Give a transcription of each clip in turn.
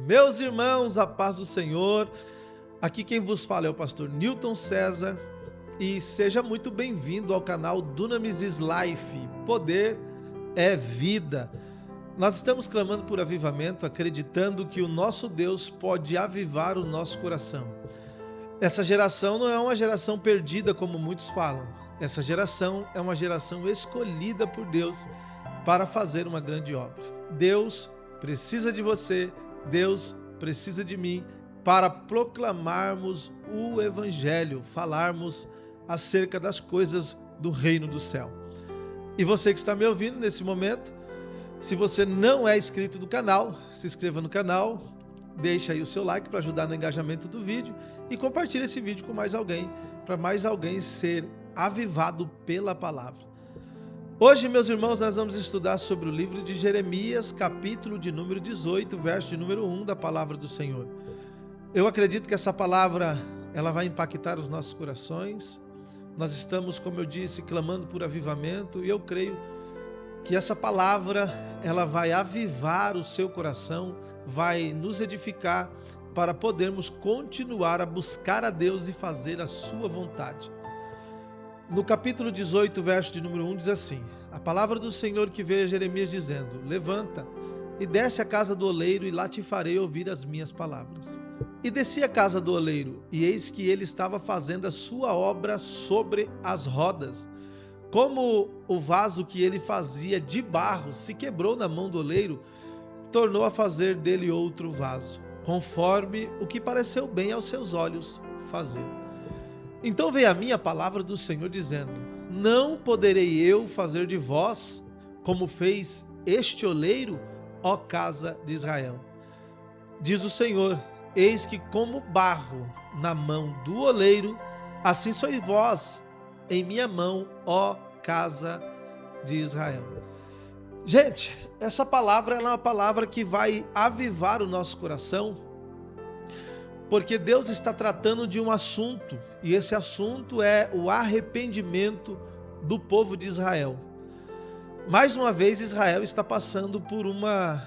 Meus irmãos, a paz do Senhor. Aqui quem vos fala é o pastor Newton César e seja muito bem-vindo ao canal Dunamis is Life. Poder é vida. Nós estamos clamando por avivamento, acreditando que o nosso Deus pode avivar o nosso coração. Essa geração não é uma geração perdida como muitos falam. Essa geração é uma geração escolhida por Deus para fazer uma grande obra. Deus precisa de você, Deus precisa de mim para proclamarmos o Evangelho, falarmos acerca das coisas do reino do céu. E você que está me ouvindo nesse momento, se você não é inscrito no canal, se inscreva no canal, deixa aí o seu like para ajudar no engajamento do vídeo e compartilhe esse vídeo com mais alguém, para mais alguém ser avivado pela palavra. Hoje, meus irmãos, nós vamos estudar sobre o livro de Jeremias, capítulo de número 18, verso de número 1 da palavra do Senhor. Eu acredito que essa palavra, ela vai impactar os nossos corações. Nós estamos, como eu disse, clamando por avivamento e eu creio que essa palavra, ela vai avivar o seu coração, vai nos edificar para podermos continuar a buscar a Deus e fazer a sua vontade. No capítulo 18, verso de número 1, diz assim: a palavra do Senhor que veio a Jeremias dizendo: levanta e desce à casa do oleiro e lá te farei ouvir as minhas palavras. E desci à casa do oleiro, e eis que ele estava fazendo a sua obra sobre as rodas. Como o vaso que ele fazia de barro se quebrou na mão do oleiro, tornou a fazer dele outro vaso, conforme o que pareceu bem aos seus olhos fazer. Então veio a mim a palavra do Senhor dizendo: não poderei eu fazer de vós como fez este oleiro, ó casa de Israel. Diz o Senhor: eis que como barro na mão do oleiro, assim sois vós em minha mão, ó casa de Israel. Gente, essa palavra ela é uma palavra que vai avivar o nosso coração, porque Deus está tratando de um assunto, e esse assunto é o arrependimento do povo de Israel. Mais uma vez, Israel está passando por uma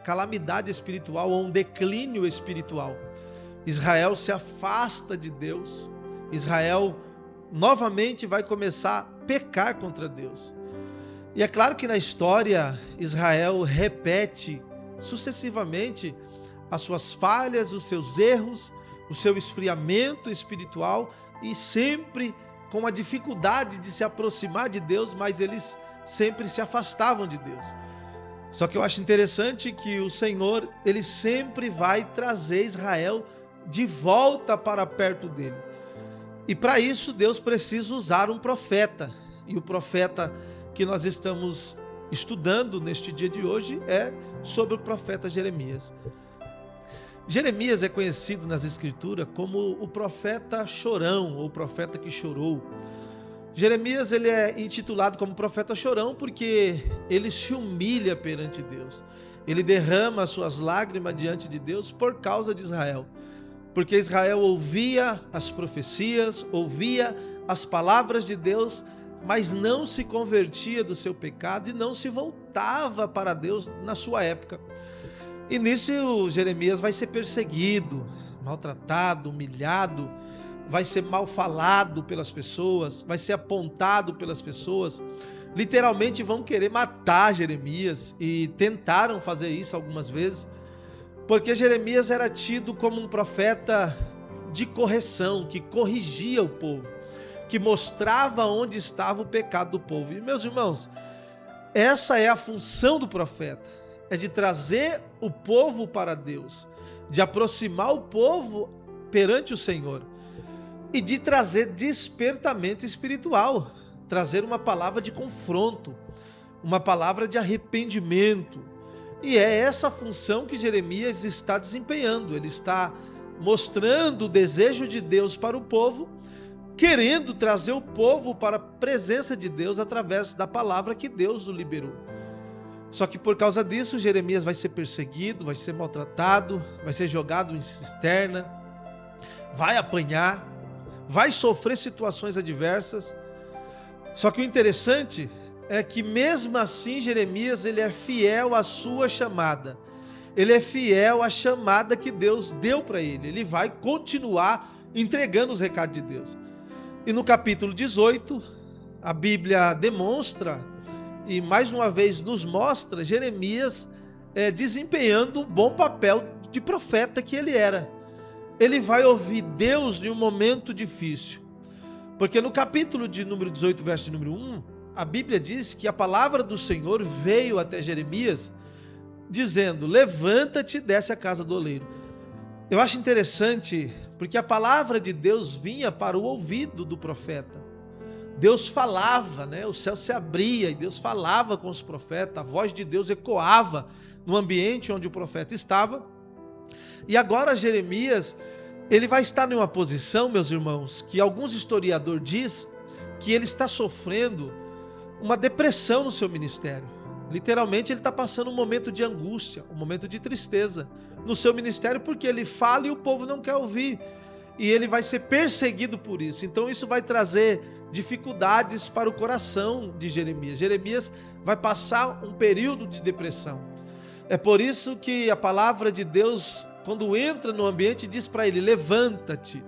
calamidade espiritual, ou um declínio espiritual. Israel se afasta de Deus, Israel novamente vai começar a pecar contra Deus. E é claro que na história, Israel repete sucessivamente as suas falhas, os seus erros, o seu esfriamento espiritual e sempre com a dificuldade de se aproximar de Deus, mas eles sempre se afastavam de Deus. Só que eu acho interessante que o Senhor, ele sempre vai trazer Israel de volta para perto dele. E para isso Deus precisa usar um profeta. E o profeta que nós estamos estudando neste dia de hoje é sobre o profeta Jeremias. Jeremias é conhecido nas escrituras como o profeta chorão, ou profeta que chorou. Jeremias ele é intitulado como profeta chorão porque ele se humilha perante Deus. Ele derrama as suas lágrimas diante de Deus por causa de Israel. Porque Israel ouvia as profecias, ouvia as palavras de Deus, mas não se convertia do seu pecado e não se voltava para Deus na sua época. E nisso o Jeremias vai ser perseguido, maltratado, humilhado, vai ser mal falado pelas pessoas, vai ser apontado pelas pessoas. Literalmente vão querer matar Jeremias e tentaram fazer isso algumas vezes, porque Jeremias era tido como um profeta de correção, que corrigia o povo, que mostrava onde estava o pecado do povo. E meus irmãos, essa é a função do profeta. É de trazer o povo para Deus, de aproximar o povo perante o Senhor e de trazer despertamento espiritual, trazer uma palavra de confronto, uma palavra de arrependimento. E é essa função que Jeremias está desempenhando. Ele está mostrando o desejo de Deus para o povo, querendo trazer o povo para a presença de Deus através da palavra que Deus o liberou. Só que por causa disso, Jeremias vai ser perseguido, vai ser maltratado, vai ser jogado em cisterna, vai apanhar, vai sofrer situações adversas. Só que o interessante é que mesmo assim Jeremias ele é fiel à sua chamada. ele é fiel à chamada que Deus deu para ele. Ele vai continuar entregando os recados de Deus. E no capítulo 18, a Bíblia demonstra, e mais uma vez nos mostra, Jeremias desempenhando um bom papel de profeta que ele era. Ele vai ouvir Deus em um momento difícil. Porque no capítulo de número 18, verso de número 1, a Bíblia diz que a palavra do Senhor veio até Jeremias, dizendo: levanta-te e desce à casa do oleiro. Eu acho interessante, porque a palavra de Deus vinha para o ouvido do profeta. Deus falava, né? O céu se abria e Deus falava com os profetas, a voz de Deus ecoava no ambiente onde o profeta estava. E agora Jeremias, ele vai estar em uma posição, meus irmãos, que alguns historiadores dizem que ele está sofrendo uma depressão no seu ministério. Literalmente ele está passando um momento de angústia, um momento de tristeza no seu ministério, porque ele fala e o povo não quer ouvir. E ele vai ser perseguido por isso. Então isso vai trazer dificuldades para o coração de Jeremias. Jeremias vai passar um período de depressão. É por isso que a palavra de Deus, quando entra no ambiente, diz para ele: levanta-te.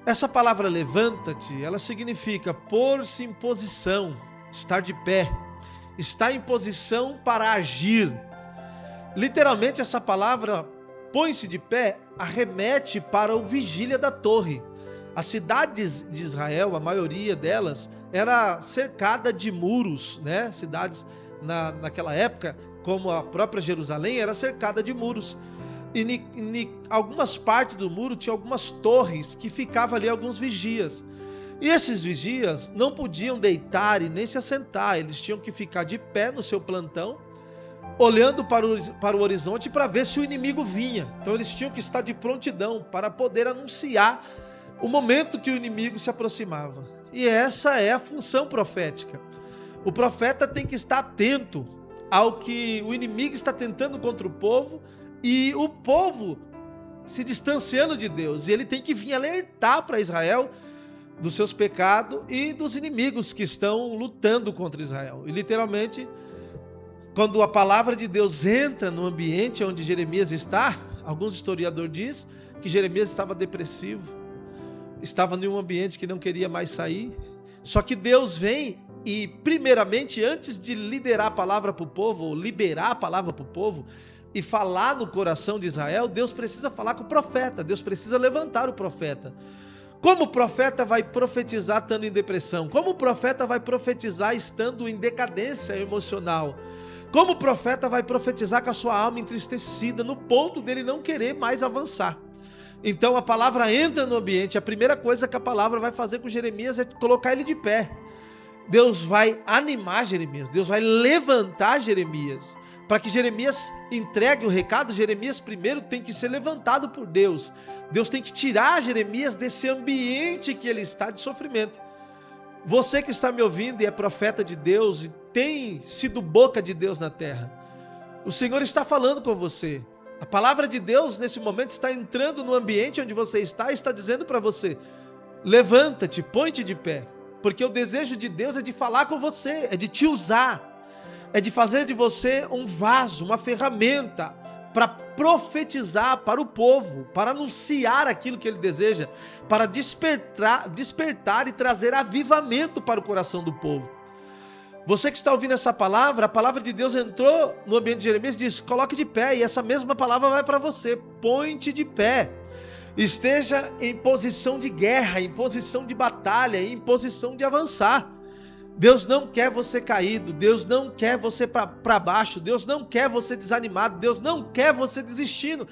Essa palavra levanta-te, ela significa pôr-se em posição, estar de pé, estar em posição para agir. Literalmente essa palavra põe-se de pé arremete para o vigília da torre. As cidades de Israel, a maioria delas, era cercada de muros, né? Cidades naquela época, como a própria Jerusalém, era cercada de muros. E em algumas partes do muro tinha algumas torres que ficavam ali alguns vigias. E esses vigias não podiam deitar e nem se assentar, eles tinham que ficar de pé no seu plantão, olhando para o horizonte para ver se o inimigo vinha. Então eles tinham que estar de prontidão para poder anunciar o momento que o inimigo se aproximava. E essa é a função profética. O profeta tem que estar atento ao que o inimigo está tentando contra o povo e o povo se distanciando de Deus. E ele tem que vir alertar para Israel dos seus pecados e dos inimigos que estão lutando contra Israel. E literalmente, quando a palavra de Deus entra no ambiente onde Jeremias está, alguns historiadores dizem que Jeremias estava depressivo, estava em um ambiente que não queria mais sair. Só que Deus vem e, primeiramente, antes de liderar a palavra para o povo, ou liberar a palavra para o povo, e falar no coração de Israel, Deus precisa falar com o profeta, Deus precisa levantar o profeta. Como o profeta vai profetizar estando em depressão? Como o profeta vai profetizar estando em decadência emocional? Como o profeta vai profetizar com a sua alma entristecida, no ponto dele não querer mais avançar? Então a palavra entra no ambiente, a primeira coisa que a palavra vai fazer com Jeremias é colocar ele de pé. Deus vai animar Jeremias, Deus vai levantar Jeremias, para que Jeremias entregue o recado. Jeremias primeiro tem que ser levantado por Deus. Deus tem que tirar Jeremias desse ambiente que ele está de sofrimento. Você que está me ouvindo e é profeta de Deus e tem sido boca de Deus na terra, o Senhor está falando com você. A palavra de Deus nesse momento está entrando no ambiente onde você está e está dizendo para você: levanta-te, põe-te de pé, porque o desejo de Deus é de falar com você, é de te usar, é de fazer de você um vaso, uma ferramenta para profetizar para o povo, para anunciar aquilo que ele deseja, para despertar e trazer avivamento para o coração do povo. Você que está ouvindo essa palavra, a palavra de Deus entrou no ambiente de Jeremias e diz: coloque de pé, e essa mesma palavra vai para você: põe-te de pé, esteja em posição de guerra, em posição de batalha, em posição de avançar. Deus não quer você caído, Deus não quer você para baixo, Deus não quer você desanimado, Deus não quer você desistindo,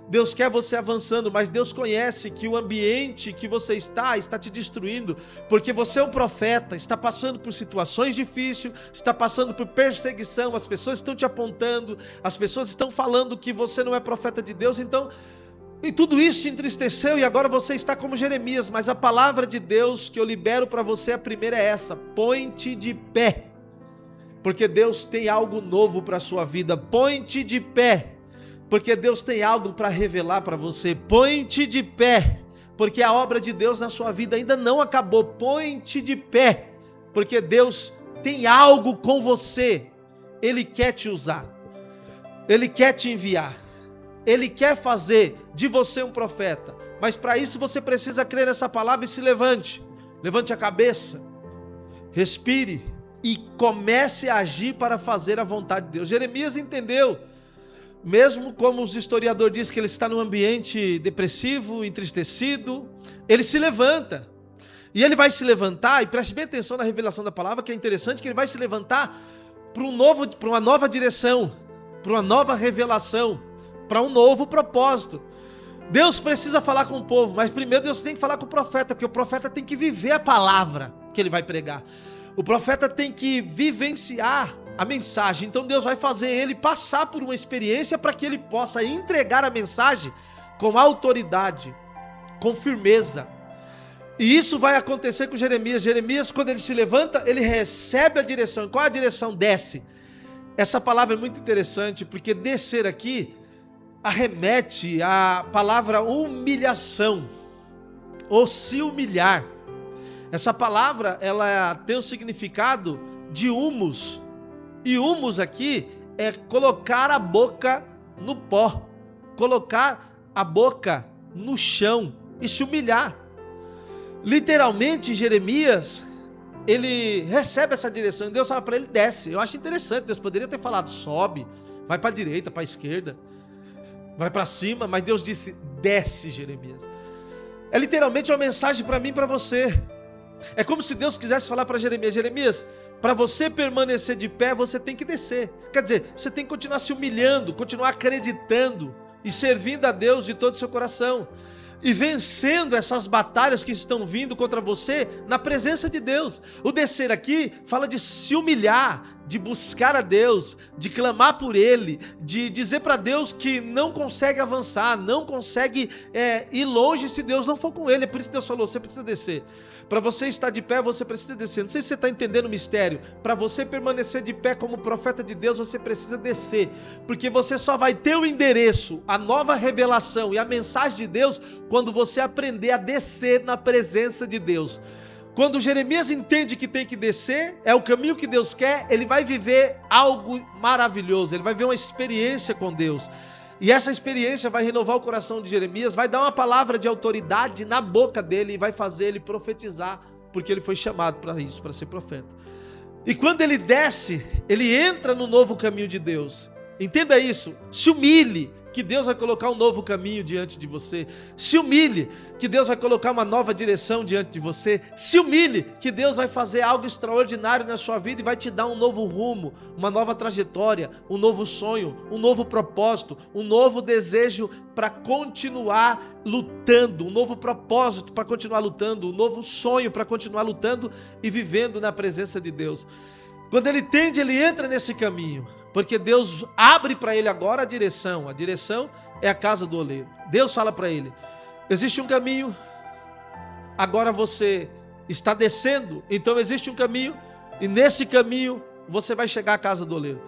Deus quer você avançando, mas Deus conhece que o ambiente que você está te destruindo, porque você é um profeta, está passando por situações difíceis, está passando por perseguição, as pessoas estão te apontando, as pessoas estão falando que você não é profeta de Deus, então... E tudo isso te entristeceu e agora você está como Jeremias, mas a palavra de Deus que eu libero para você, a primeira é essa: põe-te de pé, porque Deus tem algo novo para a sua vida. Põe-te de pé, porque Deus tem algo para revelar para você. Põe-te de pé, porque a obra de Deus na sua vida ainda não acabou. Põe-te de pé, porque Deus tem algo com você, Ele quer te usar, Ele quer te enviar. Ele quer fazer de você um profeta, mas para isso você precisa crer nessa palavra e se levante. Levante a cabeça, respire e comece a agir para fazer a vontade de Deus. Jeremias entendeu, mesmo como os historiadores dizem que ele está num ambiente depressivo, entristecido, ele se levanta. E ele vai se levantar, e preste bem atenção na revelação da palavra, que é interessante, que ele vai se levantar para uma nova direção, para uma nova revelação, para um novo propósito. Deus precisa falar com o povo, mas primeiro Deus tem que falar com o profeta, porque o profeta tem que viver a palavra que ele vai pregar. O profeta tem que vivenciar a mensagem. Então Deus vai fazer ele passar por uma experiência para que ele possa entregar a mensagem com autoridade, com firmeza. E isso vai acontecer com Jeremias. Jeremias, quando ele se levanta, ele recebe a direção. Qual é a direção? Desce. Essa palavra é muito interessante, porque descer aqui arremete à palavra humilhação, ou se humilhar. Essa palavra, ela tem o significado de humus, e humus aqui é colocar a boca no pó, colocar a boca no chão e se humilhar. Literalmente, Jeremias, ele recebe essa direção, e Deus fala para ele, desce. Eu acho interessante, Deus poderia ter falado, sobe, vai para a direita, para a esquerda, vai para cima, mas Deus disse, desce, Jeremias. É literalmente uma mensagem para mim e para você. É como se Deus quisesse falar para Jeremias, Jeremias, para você permanecer de pé, você tem que descer. Quer dizer, você tem que continuar se humilhando, continuar acreditando e servindo a Deus de todo o seu coração. E vencendo essas batalhas que estão vindo contra você na presença de Deus. O descer aqui fala de se humilhar, de buscar a Deus, de clamar por Ele, de dizer para Deus que não consegue avançar, não consegue ir longe se Deus não for com Ele. É por isso que Deus falou, você precisa descer. Para você estar de pé, você precisa descer. Não sei se você está entendendo o mistério. Para você permanecer de pé como profeta de Deus, você precisa descer. Porque você só vai ter o endereço, a nova revelação e a mensagem de Deus quando você aprender a descer na presença de Deus. Quando Jeremias entende que tem que descer, é o caminho que Deus quer, ele vai viver algo maravilhoso, ele vai ver uma experiência com Deus. E essa experiência vai renovar o coração de Jeremias, vai dar uma palavra de autoridade na boca dele e vai fazer ele profetizar, porque ele foi chamado para isso, para ser profeta. E quando ele desce, ele entra no novo caminho de Deus. Entenda isso, se humilhe, que Deus vai colocar um novo caminho diante de você. Se humilhe, que Deus vai colocar uma nova direção diante de você. Se humilhe, que Deus vai fazer algo extraordinário na sua vida e vai te dar um novo rumo, uma nova trajetória, um novo sonho, um novo propósito, um novo desejo para continuar lutando, um novo propósito para continuar lutando, um novo sonho para continuar lutando e vivendo na presença de Deus. Quando ele entende, ele entra nesse caminho, porque Deus abre para ele agora a direção é a casa do oleiro. Deus fala para ele, existe um caminho, agora você está descendo, então existe um caminho, e nesse caminho você vai chegar à casa do oleiro.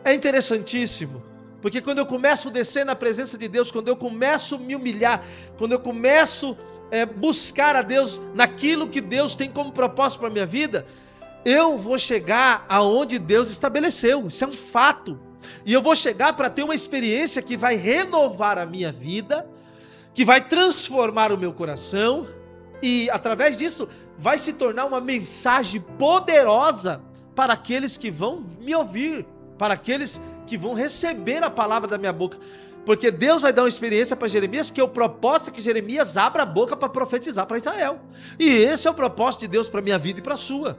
É interessantíssimo, porque quando eu começo a descer na presença de Deus, quando eu começo a me humilhar, quando eu começo a buscar a Deus naquilo que Deus tem como propósito para a minha vida, eu vou chegar aonde Deus estabeleceu, isso é um fato, e eu vou chegar para ter uma experiência que vai renovar a minha vida, que vai transformar o meu coração, e através disso vai se tornar uma mensagem poderosa para aqueles que vão me ouvir, para aqueles que vão receber a palavra da minha boca, porque Deus vai dar uma experiência para Jeremias, porque o propósito é que Jeremias abra a boca para profetizar para Israel, e esse é o propósito de Deus para a minha vida e para a sua.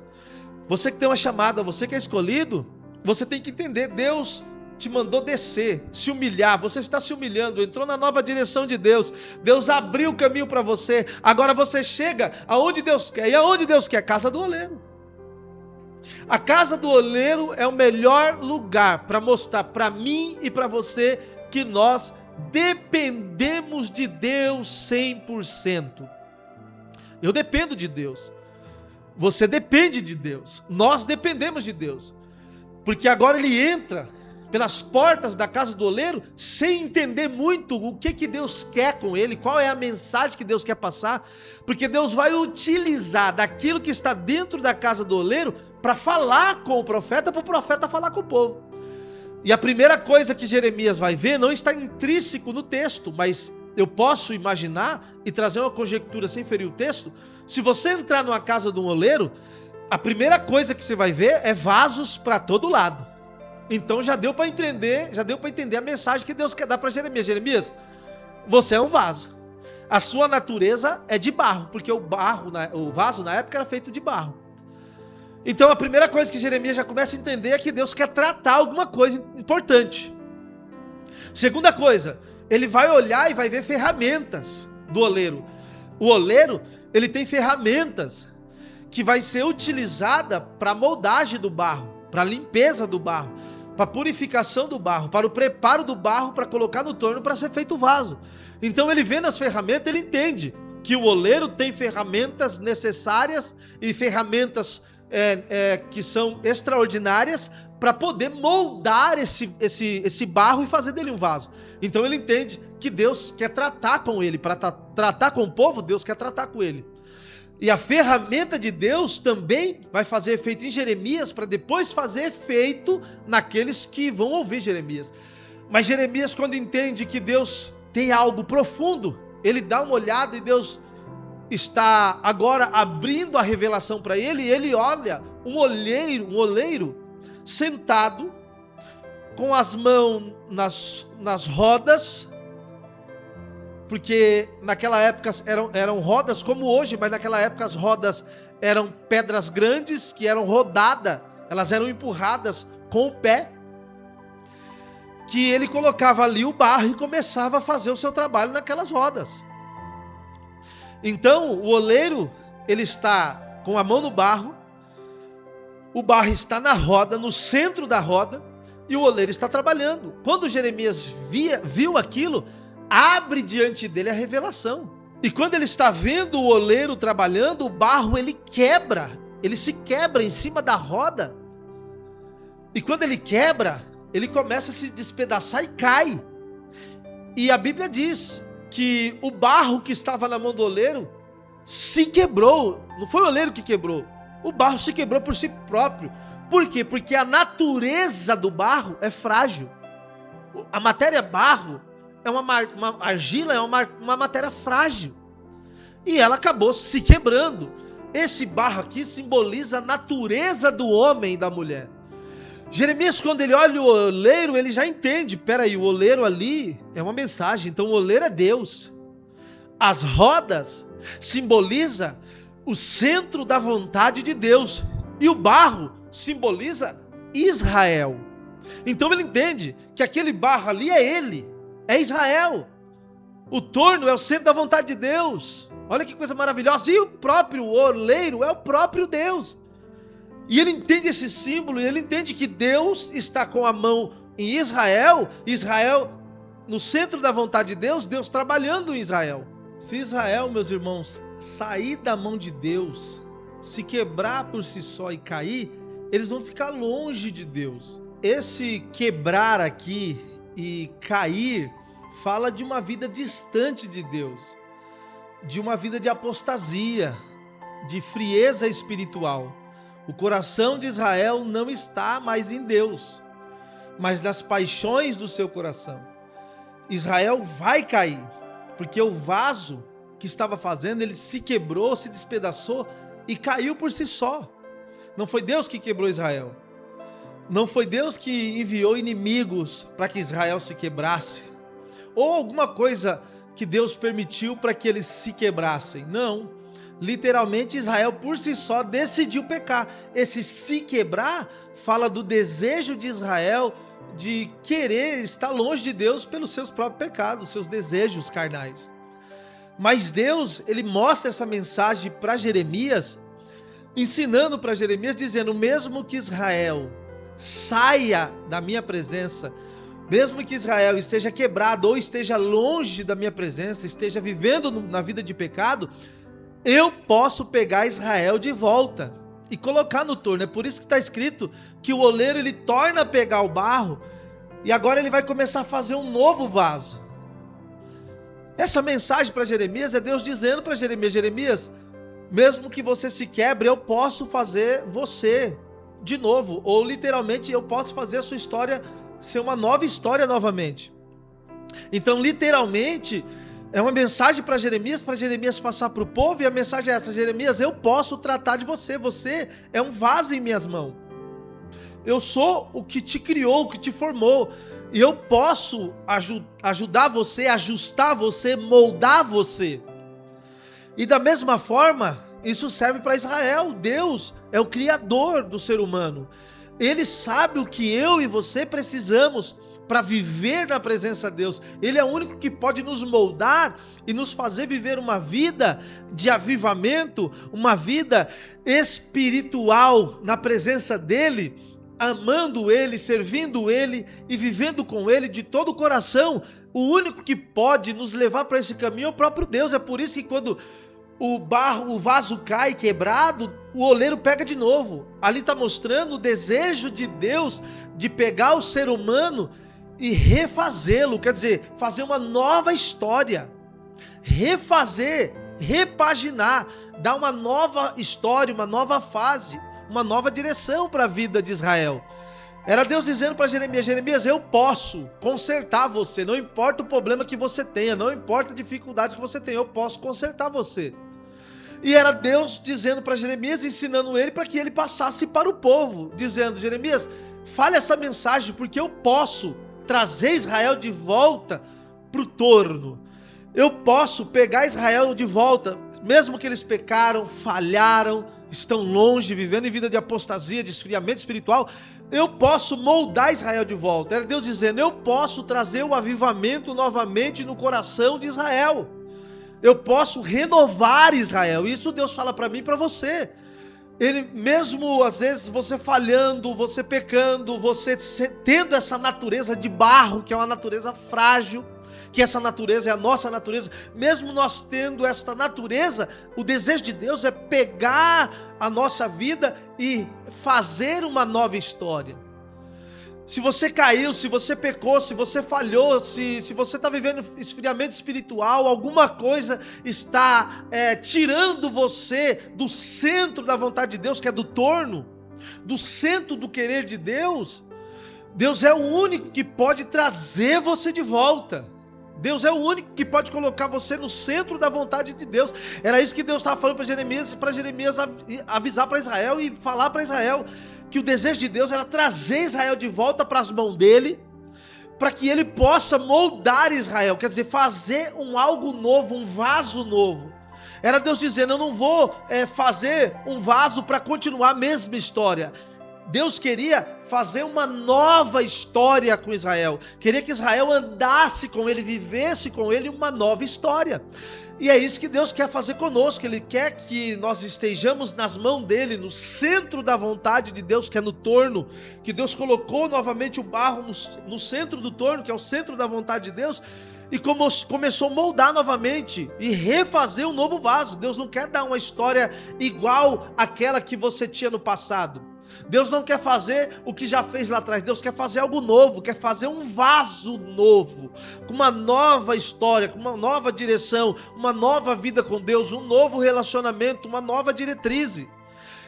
Você que tem uma chamada, você que é escolhido, você tem que entender, Deus te mandou descer, se humilhar, você está se humilhando, entrou na nova direção de Deus, Deus abriu o caminho para você, agora você chega aonde Deus quer, e aonde Deus quer? Casa do oleiro. A casa do oleiro é o melhor lugar para mostrar para mim e para você que nós dependemos de Deus 100%. Eu dependo de Deus. Você depende de Deus, nós dependemos de Deus, porque agora ele entra pelas portas da casa do oleiro, sem entender muito o que Deus quer com ele, qual é a mensagem que Deus quer passar, porque Deus vai utilizar daquilo que está dentro da casa do oleiro, para falar com o profeta, para o profeta falar com o povo. E a primeira coisa que Jeremias vai ver não está intrínseco no texto, mas eu posso imaginar e trazer uma conjectura sem ferir o texto. Se você entrar numa casa de um oleiro, a primeira coisa que você vai ver é vasos para todo lado. Então já deu para entender a mensagem que Deus quer dar para Jeremias. Jeremias, você é um vaso. A sua natureza é de barro, porque o vaso na época era feito de barro. Então a primeira coisa que Jeremias já começa a entender é que Deus quer tratar alguma coisa importante. Segunda coisa, ele vai olhar e vai ver ferramentas do oleiro. O oleiro, ele tem ferramentas que vai ser utilizada para a moldagem do barro, para a limpeza do barro, para a purificação do barro, para o preparo do barro para colocar no torno para ser feito o vaso. Então ele vê nas ferramentas, ele entende que o oleiro tem ferramentas necessárias e ferramentas que são extraordinárias para poder moldar esse barro e fazer dele um vaso. Então ele entende que Deus quer tratar com ele, para tratar com o povo, Deus quer tratar com ele. E a ferramenta de Deus também vai fazer efeito em Jeremias, para depois fazer efeito naqueles que vão ouvir Jeremias. Mas Jeremias, quando entende que Deus tem algo profundo, ele dá uma olhada e Deus está agora abrindo a revelação para ele, e ele olha um oleiro sentado, com as mãos nas rodas, porque naquela época eram rodas como hoje, mas naquela época as rodas eram pedras grandes que eram rodadas, elas eram empurradas com o pé, que ele colocava ali o barro e começava a fazer o seu trabalho naquelas rodas. Então o oleiro, ele está com a mão no barro, o barro está na roda, no centro da roda, e o oleiro está trabalhando. Quando Jeremias viu aquilo, abre diante dele a revelação. E quando ele está vendo o oleiro trabalhando, o barro ele se quebra em cima da roda. E quando ele quebra, ele começa a se despedaçar e cai. E a Bíblia diz que o barro que estava na mão do oleiro se quebrou. Não foi o oleiro que quebrou, o barro se quebrou por si próprio. Por quê? Porque a natureza do barro é frágil. A matéria barro é uma argila, é uma matéria frágil. E ela acabou se quebrando. Esse barro aqui simboliza a natureza do homem e da mulher. Jeremias, quando ele olha o oleiro, ele já entende. Peraí, o oleiro ali é uma mensagem. Então o oleiro é Deus. As rodas simboliza o centro da vontade de Deus. E o barro simboliza Israel. Então ele entende que aquele barro ali é ele, é Israel. O torno é o centro da vontade de Deus. Olha que coisa maravilhosa. E o próprio oleiro é o próprio Deus. E ele entende esse símbolo, e ele entende que Deus está com a mão em Israel, Israel no centro da vontade de Deus, Deus trabalhando em Israel. Se Israel, meus irmãos, sair da mão de Deus, se quebrar por si só e cair, eles vão ficar longe de Deus. Esse quebrar aqui e cair fala de uma vida distante de Deus, de uma vida de apostasia, de frieza espiritual. O coração de Israel não está mais em Deus, mas nas paixões do seu coração. Israel vai cair, porque o vaso que estava fazendo, ele se quebrou, se despedaçou e caiu por si só. Não foi Deus que quebrou Israel. Não foi Deus que enviou inimigos para que Israel se quebrasse. Ou alguma coisa que Deus permitiu para que eles se quebrassem. Não. Literalmente Israel por si só decidiu pecar. Esse se quebrar fala do desejo de Israel de querer estar longe de Deus pelos seus próprios pecados, seus desejos carnais. Mas Deus, ele mostra essa mensagem para Jeremias, ensinando para Jeremias, dizendo: mesmo que Israel saia da minha presença, mesmo que Israel esteja quebrado ou esteja longe da minha presença, esteja vivendo na vida de pecado, eu posso pegar Israel de volta e colocar no torno. É por isso que está escrito que o oleiro, ele torna a pegar o barro e agora ele vai começar a fazer um novo vaso. Essa mensagem para Jeremias é Deus dizendo para Jeremias: Jeremias, mesmo que você se quebre, eu posso fazer você de novo, ou literalmente eu posso fazer a sua história ser uma nova história novamente. Então, literalmente, é uma mensagem para Jeremias passar para o povo, e a mensagem é essa: Jeremias, eu posso tratar de você, você é um vaso em minhas mãos. Eu sou o que te criou, o que te formou, e eu posso ajudar você, ajustar você, moldar você. E da mesma forma, isso serve para Israel. Deus é o criador do ser humano. Ele sabe o que eu e você precisamos para viver na presença de Deus. Ele é o único que pode nos moldar e nos fazer viver uma vida de avivamento, uma vida espiritual na presença dele, amando ele, servindo ele e vivendo com ele de todo o coração. O único que pode nos levar para esse caminho é o próprio Deus. É por isso que quando o vaso cai quebrado, o oleiro pega de novo. Ali está mostrando o desejo de Deus de pegar o ser humano e refazê-lo, quer dizer, fazer uma nova história, refazer, repaginar, dar uma nova história, uma nova fase, uma nova direção para a vida de Israel. Era Deus dizendo para Jeremias: Jeremias, eu posso consertar você, não importa o problema que você tenha, não importa a dificuldade que você tenha, eu posso consertar você. E era Deus dizendo para Jeremias, ensinando ele para que ele passasse para o povo, dizendo: Jeremias, fale essa mensagem, porque eu posso trazer Israel de volta para o torno. Eu posso pegar Israel de volta, mesmo que eles pecaram, falharam, estão longe, vivendo em vida de apostasia, de esfriamento espiritual, eu posso moldar Israel de volta. Era Deus dizendo: eu posso trazer o avivamento novamente no coração de Israel. Eu posso renovar Israel. Isso Deus fala para mim e para você. Ele, mesmo às vezes você falhando, você pecando, você tendo essa natureza de barro, que é uma natureza frágil, que essa natureza é a nossa natureza, mesmo nós tendo esta natureza, o desejo de Deus é pegar a nossa vida e fazer uma nova história. Se você caiu, se você pecou, se você falhou, se você está vivendo esfriamento espiritual, alguma coisa está tirando você do centro da vontade de Deus, que é do torno, do centro do querer de Deus, Deus é o único que pode trazer você de volta. Deus é o único que pode colocar você no centro da vontade de Deus. Era isso que Deus estava falando para Jeremias avisar para Israel e falar para Israel, que o desejo de Deus era trazer Israel de volta para as mãos dele, para que ele possa moldar Israel, quer dizer, fazer algo novo, um vaso novo. Era Deus dizendo: eu não vou fazer um vaso para continuar a mesma história. Deus queria fazer uma nova história com Israel, queria que Israel andasse com ele, vivesse com ele uma nova história. E é isso que Deus quer fazer conosco. Ele quer que nós estejamos nas mãos dele, no centro da vontade de Deus, que é no torno, que Deus colocou novamente o barro no centro do torno, que é o centro da vontade de Deus, e começou a moldar novamente e refazer um novo vaso. Deus não quer dar uma história igual àquela que você tinha no passado. Deus não quer fazer o que já fez lá atrás. Deus quer fazer algo novo, quer fazer um vaso novo, com uma nova história, com uma nova direção, uma nova vida com Deus, um novo relacionamento, uma nova diretriz.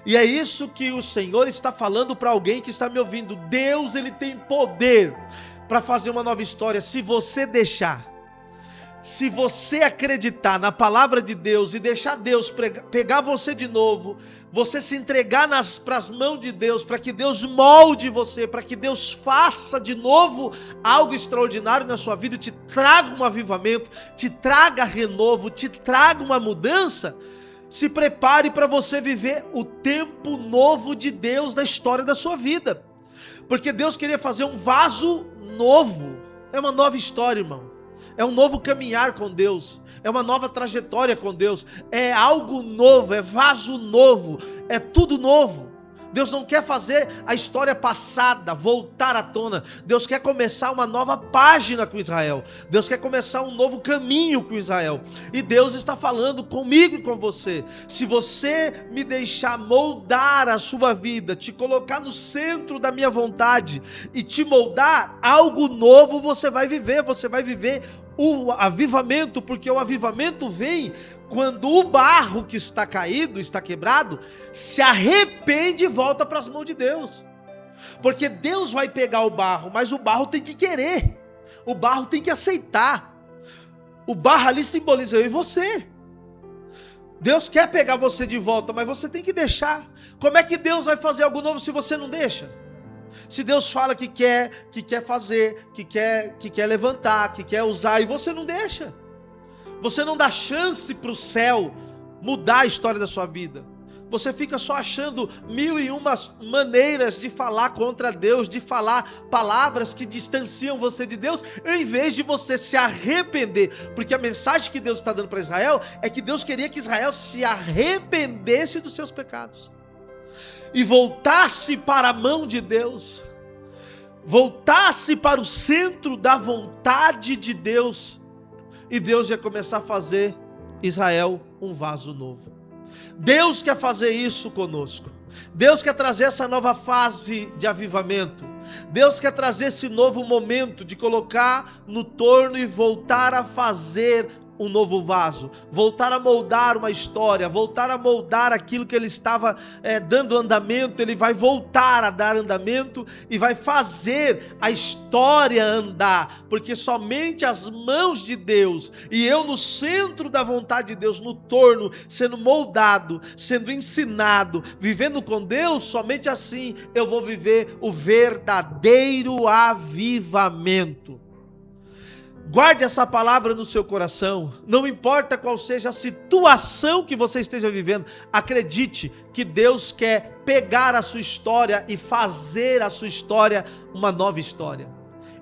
E é isso que o Senhor está falando para alguém que está me ouvindo. Deus, ele tem poder para fazer uma nova história, se você deixar. Se você acreditar na palavra de Deus e deixar Deus pegar você de novo, você se entregar para as mãos de Deus, para que Deus molde você, para que Deus faça de novo algo extraordinário na sua vida, te traga um avivamento, te traga renovo, te traga uma mudança, se prepare para você viver o tempo novo de Deus na história da sua vida. Porque Deus queria fazer um vaso novo, é uma nova história, irmão. É um novo caminhar com Deus, é uma nova trajetória com Deus, é algo novo, é vaso novo, é tudo novo. Deus não quer fazer a história passada voltar à tona. Deus quer começar uma nova página com Israel. Deus quer começar um novo caminho com Israel. E Deus está falando comigo e com você. Se você me deixar moldar a sua vida, te colocar no centro da minha vontade e te moldar, algo novo você vai viver. Você vai viver o avivamento, porque o avivamento vem quando o barro que está caído, está quebrado, se arrepende e volta para as mãos de Deus. Porque Deus vai pegar o barro, mas o barro tem que querer, o barro tem que aceitar. O barro ali simboliza eu e você. Deus quer pegar você de volta, mas você tem que deixar. Como é que Deus vai fazer algo novo se você não deixa? Se Deus fala que quer fazer, que quer levantar, que quer usar, e você não deixa. Você não dá chance para o céu mudar a história da sua vida. Você fica só achando 1001 maneiras de falar contra Deus, de falar palavras que distanciam você de Deus, em vez de você se arrepender. Porque a mensagem que Deus está dando para Israel é que Deus queria que Israel se arrependesse dos seus pecados e voltasse para a mão de Deus, voltasse para o centro da vontade de Deus, e Deus ia começar a fazer Israel um vaso novo. Deus quer fazer isso conosco. Deus quer trazer essa nova fase de avivamento. Deus quer trazer esse novo momento de colocar no torno e voltar a fazer um novo vaso, voltar a moldar uma história, voltar a moldar aquilo que ele estava dando andamento. Ele vai voltar a dar andamento e vai fazer a história andar, porque somente as mãos de Deus e eu no centro da vontade de Deus, no torno, sendo moldado, sendo ensinado, vivendo com Deus, somente assim eu vou viver o verdadeiro avivamento. Guarde essa palavra no seu coração. Não importa qual seja a situação que você esteja vivendo, acredite que Deus quer pegar a sua história e fazer a sua história uma nova história.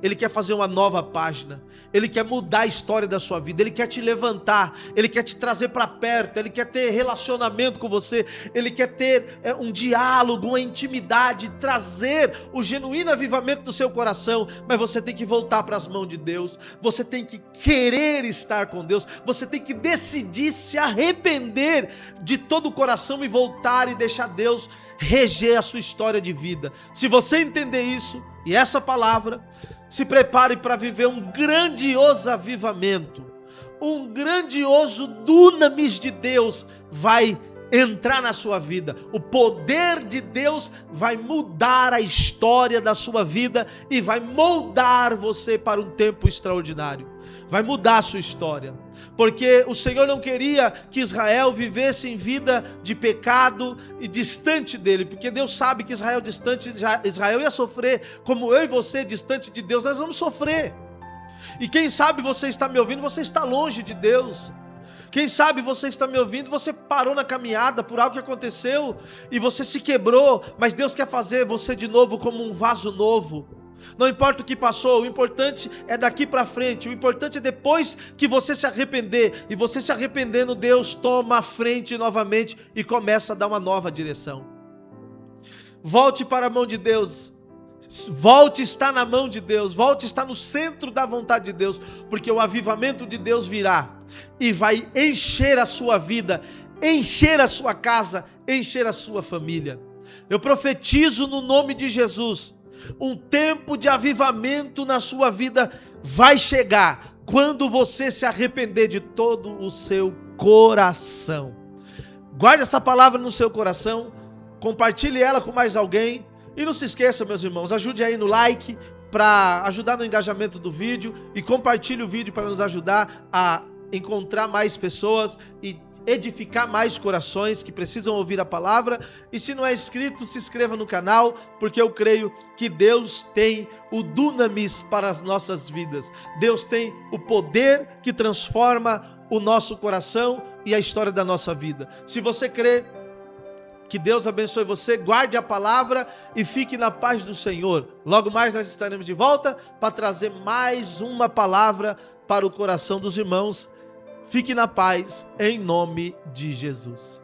Ele quer fazer uma nova página. Ele quer mudar a história da sua vida. Ele quer te levantar. Ele quer te trazer para perto. Ele quer ter relacionamento com você. Ele quer ter um diálogo, uma intimidade, trazer o genuíno avivamento no seu coração. Mas você tem que voltar para as mãos de Deus. Você tem que querer estar com Deus. Você tem que decidir se arrepender de todo o coração e voltar e deixar Deus reger a sua história de vida. Se você entender isso e essa palavra, se prepare para viver um grandioso avivamento, um grandioso dunamis de Deus vai entrar na sua vida. O poder de Deus vai mudar a história da sua vida e vai moldar você para um tempo extraordinário. Vai mudar a sua história, porque o Senhor não queria que Israel vivesse em vida de pecado e distante dele, porque Deus sabe que Israel ia sofrer, como eu e você distante de Deus, nós vamos sofrer. E quem sabe você está me ouvindo, você está longe de Deus. Quem sabe você está me ouvindo, você parou na caminhada por algo que aconteceu e você se quebrou, mas Deus quer fazer você de novo como um vaso novo. Não importa o que passou, o importante é daqui para frente. O importante é depois que você se arrepender. E você se arrependendo, Deus toma a frente novamente e começa a dar uma nova direção. Volte para a mão de Deus. Volte a estar na mão de Deus. Volte a estar no centro da vontade de Deus. Porque o avivamento de Deus virá e vai encher a sua vida, encher a sua casa, encher a sua família. Eu profetizo no nome de Jesus. Um tempo de avivamento na sua vida vai chegar quando você se arrepender de todo o seu coração. Guarde essa palavra no seu coração, compartilhe ela com mais alguém e não se esqueça, meus irmãos, ajude aí no like para ajudar no engajamento do vídeo e compartilhe o vídeo para nos ajudar a encontrar mais pessoas e edificar mais corações que precisam ouvir a palavra. E se não é inscrito, se inscreva no canal, porque eu creio que Deus tem o dunamis para as nossas vidas. Deus tem o poder que transforma o nosso coração e a história da nossa vida. Se você crê, que Deus abençoe você, guarde a palavra e fique na paz do Senhor. Logo mais nós estaremos de volta para trazer mais uma palavra para o coração dos irmãos. Fique na paz, em nome de Jesus.